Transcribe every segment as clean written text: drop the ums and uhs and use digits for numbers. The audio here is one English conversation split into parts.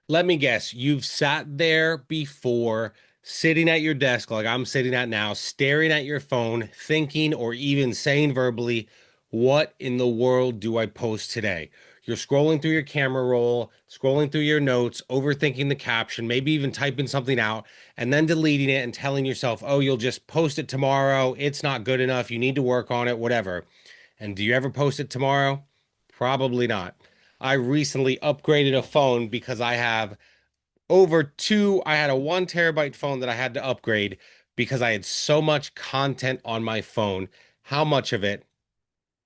Let me guess, you've sat there before, sitting at your desk like I'm sitting at now, staring at your phone, thinking or even saying verbally, what in the world do I post today? You're scrolling through your camera roll, scrolling through your notes, overthinking the caption, maybe even typing something out, and then deleting it and telling yourself, oh, you'll just post it tomorrow. It's not good enough. You need to work on it, whatever. And do you ever post it tomorrow? Probably not. I recently upgraded a phone because I had a 1 terabyte phone that I had to upgrade because I had so much content on my phone. How much of it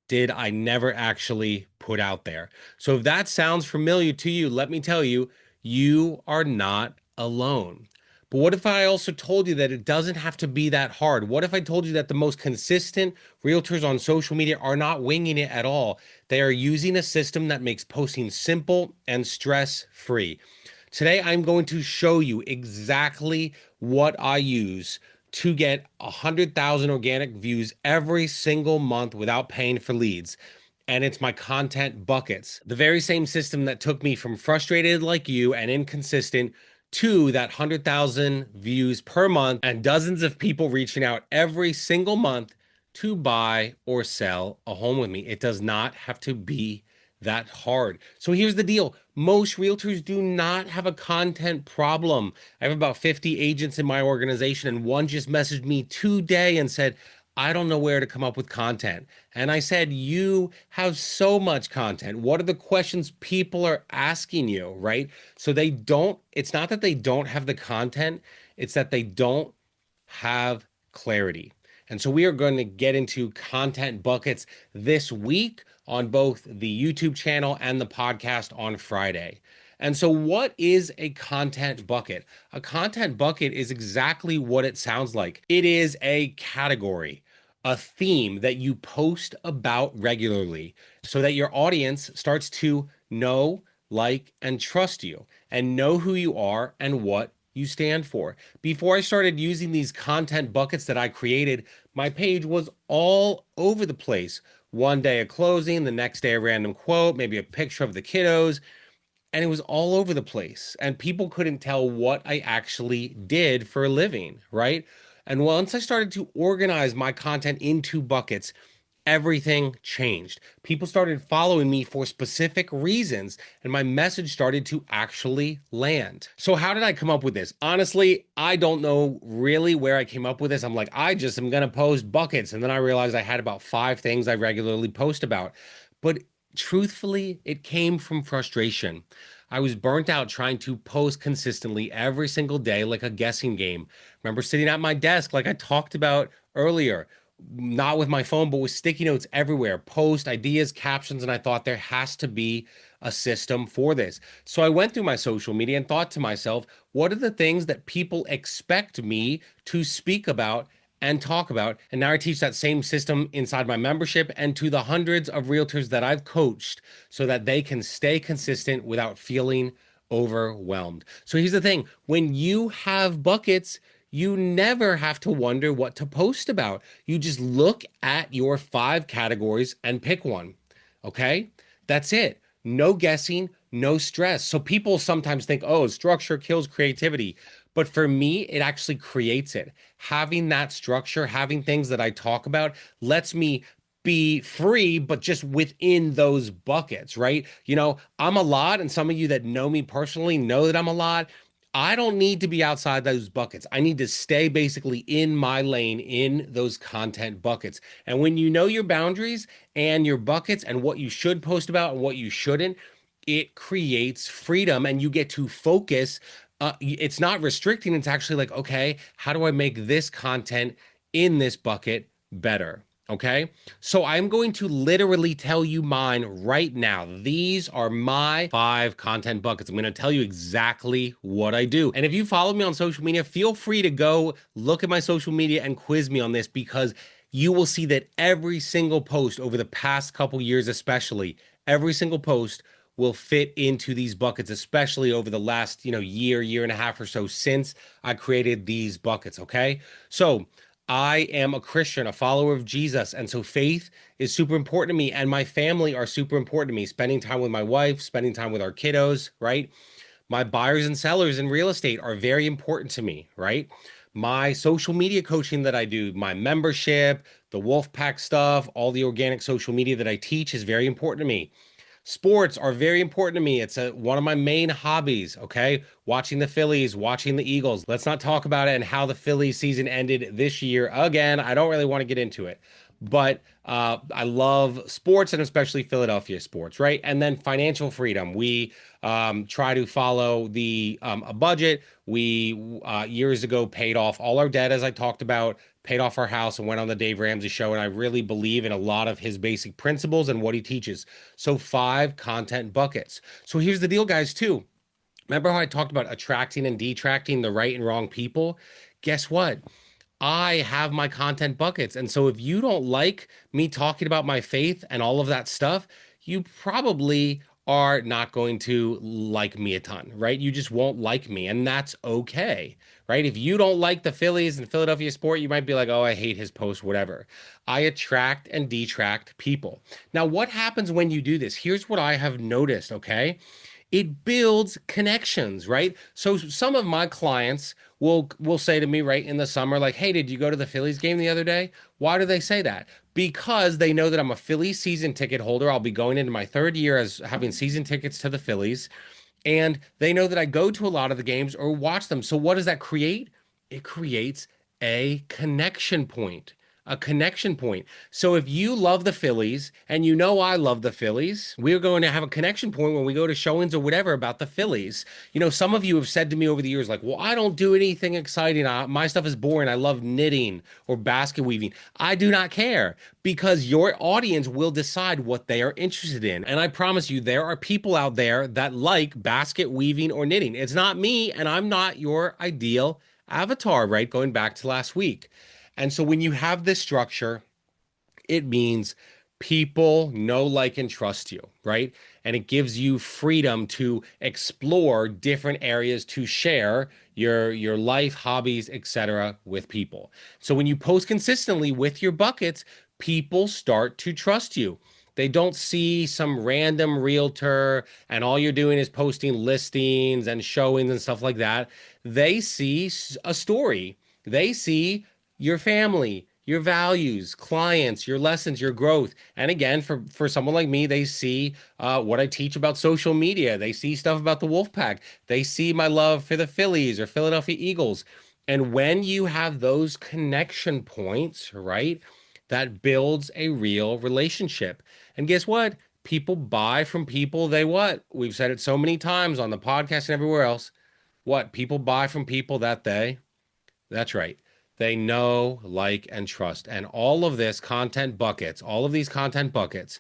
did I never actually put out there? So if that sounds familiar to you, let me tell you, you are not alone. But what if I also told you that it doesn't have to be that hard? What if I told you that the most consistent realtors on social media are not winging it at all? They are using a system that makes posting simple and stress free. Today, I'm going to show you exactly what I use to get 100,000 organic views every single month without paying for leads. And it's my content buckets. The very same system that took me from frustrated like you and inconsistent to that 100,000 views per month and dozens of people reaching out every single month to buy or sell a home with me. It does not have to be that hard. So here's the deal. Most realtors do not have a content problem. I have about 50 agents in my organization, and one just messaged me today and said, I don't know where to come up with content. And I said, you have so much content. What are the questions people are asking you, right? So it's not that they don't have the content, it's that they don't have clarity. And so we are going to get into content buckets this week on both the YouTube channel and the podcast on Friday. And so, what is a content bucket? A content bucket is exactly what it sounds like. It is a category, a theme that you post about regularly so that your audience starts to know, like, and trust you and know who you are and what you stand for. Before I started using these content buckets that I created, my page was all over the place. One day a closing, the next day a random quote, maybe a picture of the kiddos, and it was all over the place. And people couldn't tell what I actually did for a living, right? And once I started to organize my content into buckets, everything changed. People started following me for specific reasons, and my message started to actually land. So, how did I come up with this? Honestly, I don't know really where I came up with this. I'm like, I just am going to post buckets. And then I realized I had about 5 things I regularly post about. But truthfully, it came from frustration. I was burnt out trying to post consistently every single day like a guessing game. Remember sitting at my desk, like I talked about earlier, not with my phone, but with sticky notes everywhere, post ideas, captions, and I thought there has to be a system for this. So I went through my social media and thought to myself, what are the things that people expect me to speak about and talk about? And now I teach that same system inside my membership and to the hundreds of realtors that I've coached so that they can stay consistent without feeling overwhelmed. So here's the thing, when you have buckets, you never have to wonder what to post about. You just look at your 5 categories and pick one. Okay? That's it. No guessing, no stress. So people sometimes think, oh, structure kills creativity. But for me, it actually creates it. Having that structure, having things that I talk about, lets me be free, but just within those buckets, right? I'm a lot, and some of you that know me personally know that I'm a lot. I don't need to be outside those buckets. I need to stay basically in my lane in those content buckets. And when you know your boundaries and your buckets and what you should post about and what you shouldn't, it creates freedom and you get to focus. It's not restricting. It's actually like, okay, how do I make this content in this bucket better? Okay. So I'm going to literally tell you mine right now. These are my 5 content buckets. I'm going to tell you exactly what I do. And if you follow me on social media, feel free to go look at my social media and quiz me on this because you will see that every single post over the past couple years, especially every single post will fit into these buckets, especially over the last, year and a half or so since I created these buckets. Okay. So I am a Christian, a follower of Jesus. And so faith is super important to me, and my family are super important to me. Spending time with my wife, spending time with our kiddos, right? My buyers and sellers in real estate are very important to me, right? My social media coaching that I do, my membership, the Wolfpack stuff, all the organic social media that I teach is very important to me. Sports are very important to me. It's one of my main hobbies, okay? Watching the Phillies, watching the Eagles. Let's not talk about it and how the Phillies season ended this year again. I don't really want to get into it. But I love sports and especially Philadelphia sports, right? And then financial freedom. We try to follow the a budget. We years ago paid off all our debt, as I talked about, paid off our house and went on the Dave Ramsey show. And I really believe in a lot of his basic principles and what he teaches. So, five content buckets. So, here's the deal, guys, too. Remember how I talked about attracting and detracting the right and wrong people? Guess what? I have my content buckets. And so if you don't like me talking about my faith and all of that stuff, you probably are not going to like me a ton, right? You just won't like me, and that's okay, right? If you don't like the Phillies and Philadelphia sport, you might be like, oh, I hate his post, whatever. I attract and detract people. Now, what happens when you do this? Here's what I have noticed, okay? It builds connections, right? So some of my clients will say to me right in the summer, like, hey, did you go to the Phillies game the other day? Why do they say that? Because they know that I'm a Phillies season ticket holder. I'll be going into my third year as having season tickets to the Phillies. And they know that I go to a lot of the games or watch them. So what does that create? It creates a connection point. A connection point. So if you love the Phillies and you know I love the Phillies, we're going to have a connection point when we go to showings or whatever about the Phillies. You know, some of you have said to me over the years, like, well, I don't do anything exciting. My stuff is boring. I love knitting or basket weaving. I do not care because your audience will decide what they are interested in. And I promise you, there are people out there that like basket weaving or knitting. It's not me, and I'm not your ideal avatar, right? Going back to last week. And so when you have this structure, it means people know, like, and trust you, right? And it gives you freedom to explore different areas to share your life, hobbies, etc. with people. So when you post consistently with your buckets, people start to trust you. They don't see some random realtor and all you're doing is posting listings and showings and stuff like that. They see a story. They see your family, your values, clients, your lessons, your growth. And again, for someone like me, they see what I teach about social media. They see stuff about the Wolfpack. They see my love for the Phillies or Philadelphia Eagles. And when you have those connection points, right, that builds a real relationship. And guess what? People buy from people they what? We've said it so many times on the podcast and everywhere else. What? People buy from people that they that's right. They know, like, and trust. And all of this content buckets, all of these content buckets,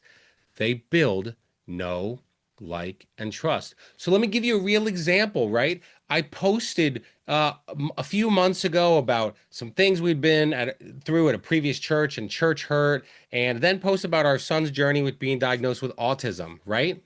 they build know, like, and trust. So let me give you a real example, right? I posted a few months ago about some things we'd been through at a previous church and church hurt, and then post about our son's journey with being diagnosed with autism, right?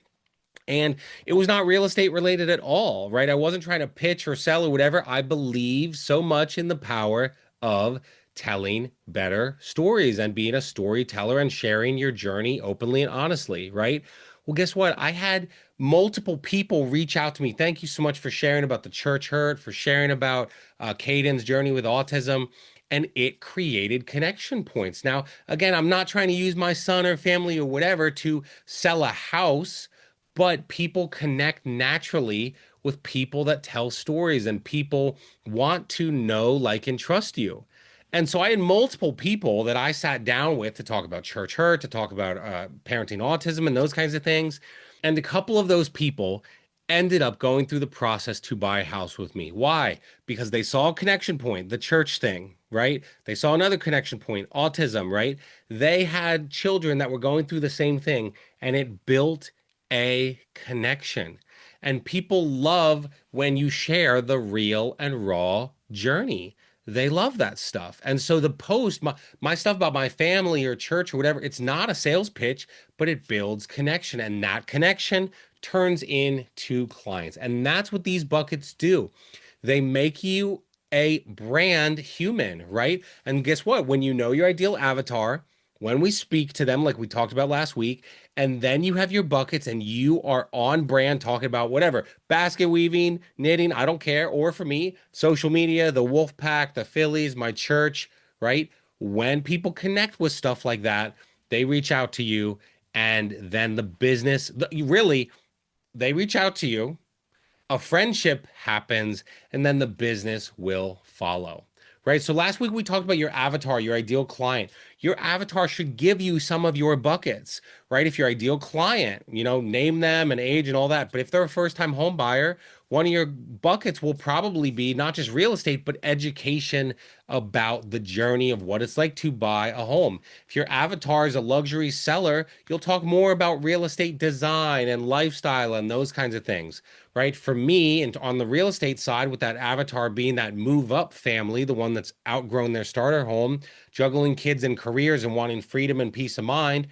And it was not real estate related at all, right? I wasn't trying to pitch or sell or whatever. I believe so much in the power of telling better stories and being a storyteller and sharing your journey openly and honestly, right? Well, guess what? I had multiple people reach out to me. Thank you so much for sharing about the church hurt, for sharing about Caden's journey with autism. And it created connection points. Now, again, I'm not trying to use my son or family or whatever to sell a house, but people connect naturally with people that tell stories and people want to know, like, and trust you. And so I had multiple people that I sat down with to talk about church hurt, to talk about parenting autism and those kinds of things. And a couple of those people ended up going through the process to buy a house with me. Why? Because they saw a connection point, the church thing, right? They saw another connection point, autism, right? They had children that were going through the same thing, and it built a connection. And people love when you share the real and raw journey. They love that stuff. And so the post, my stuff about my family or church or whatever, it's not a sales pitch, but it builds connection. And that connection turns into clients. And that's what these buckets do. They make you a brand human, right? And guess what? When you know your ideal avatar, when we speak to them, like we talked about last week, and then you have your buckets and you are on brand talking about whatever basket weaving, knitting, I don't care. Or for me, social media, the wolf pack, the Phillies, my church, right? When people connect with stuff like that, they reach out to you, and then the business, really, they reach out to you, a friendship happens, and then the business will follow. Right. So last week we talked about your avatar, your ideal client. Your avatar should give you some of your buckets, right? If your ideal client, name them and age and all that. But if they're a first-time home buyer, one of your buckets will probably be not just real estate, but education about the journey of what it's like to buy a home. If your avatar is a luxury seller, you'll talk more about real estate design and lifestyle and those kinds of things, right? For me, and on the real estate side, with that avatar being that move up family, the one that's outgrown their starter home, juggling kids and careers and wanting freedom and peace of mind,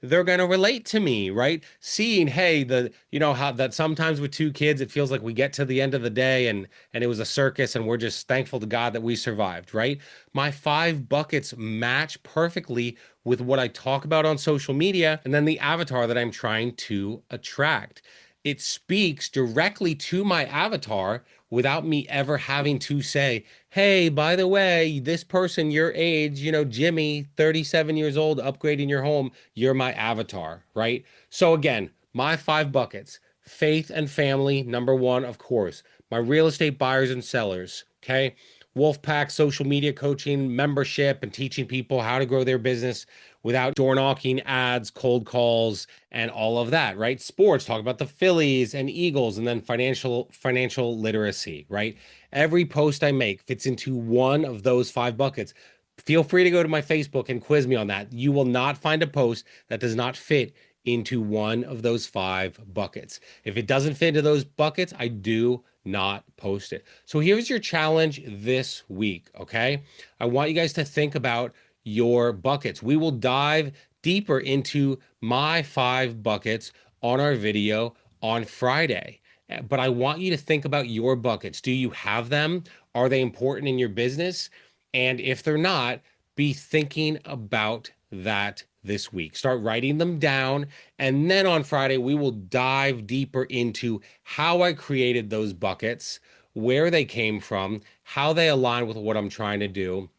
they're going to relate to me, right? Seeing, hey, how that sometimes with two kids, it feels like we get to the end of the day and it was a circus and we're just thankful to God that we survived, right? My five buckets match perfectly with what I talk about on social media and then the avatar that I'm trying to attract. It speaks directly to my avatar without me ever having to say, hey, by the way, this person your age, Jimmy, 37 years old, upgrading your home, you're my avatar, right? So again, my five buckets: faith and family, number one, of course. My real estate buyers and sellers, okay? Wolfpack social media coaching, membership, and teaching people how to grow their business without door knocking, ads, cold calls, and all of that, right? Sports, talk about the Phillies and Eagles, and then financial literacy, right? Every post I make fits into one of those five buckets. Feel free to go to my Facebook and quiz me on that. You will not find a post that does not fit into one of those five buckets. If it doesn't fit into those buckets, I do not post it. So here's your challenge this week, okay? I want you guys to think about your buckets. We will dive deeper into my five buckets on our video on Friday. But I want you to think about your buckets. Do you have them? Are they important in your business? And if they're not, be thinking about that this week. Start writing them down. And then on Friday, we will dive deeper into how I created those buckets, where they came from, how they align with what I'm trying to do,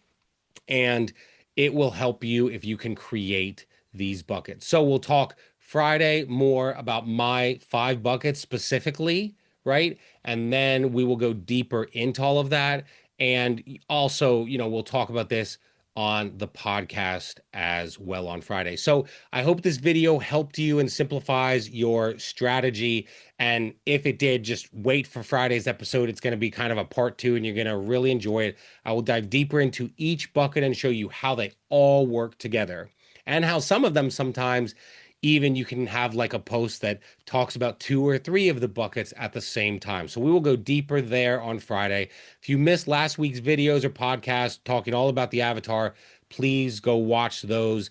and it will help you if you can create these buckets. So we'll talk Friday more about my five buckets specifically, right? And then we will go deeper into all of that. And also, we'll talk about this on the podcast as well on Friday. So I hope this video helped you and simplifies your strategy. And if it did, just wait for Friday's episode. It's going to be kind of a part two, and you're going to really enjoy it. I will dive deeper into each bucket and show you how they all work together and how some of them sometimes even you can have like a post that talks about two or three of the buckets at the same time. So we will go deeper there on Friday. If you missed last week's videos or podcasts talking all about the avatar, please go watch those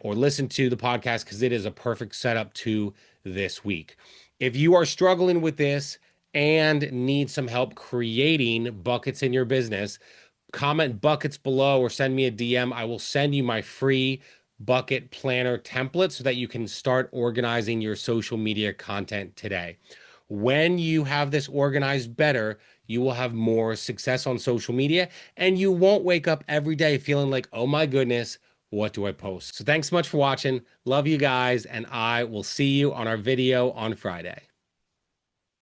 or listen to the podcast because it is a perfect setup to this week. If you are struggling with this and need some help creating buckets in your business, comment buckets below or send me a DM. I will send you my free bucket planner template so that you can start organizing your social media content today. When you have this organized better, you will have more success on social media and you won't wake up every day feeling like, oh my goodness, what do I post? So thanks so much for watching. Love you guys, and I will see you on our video on Friday.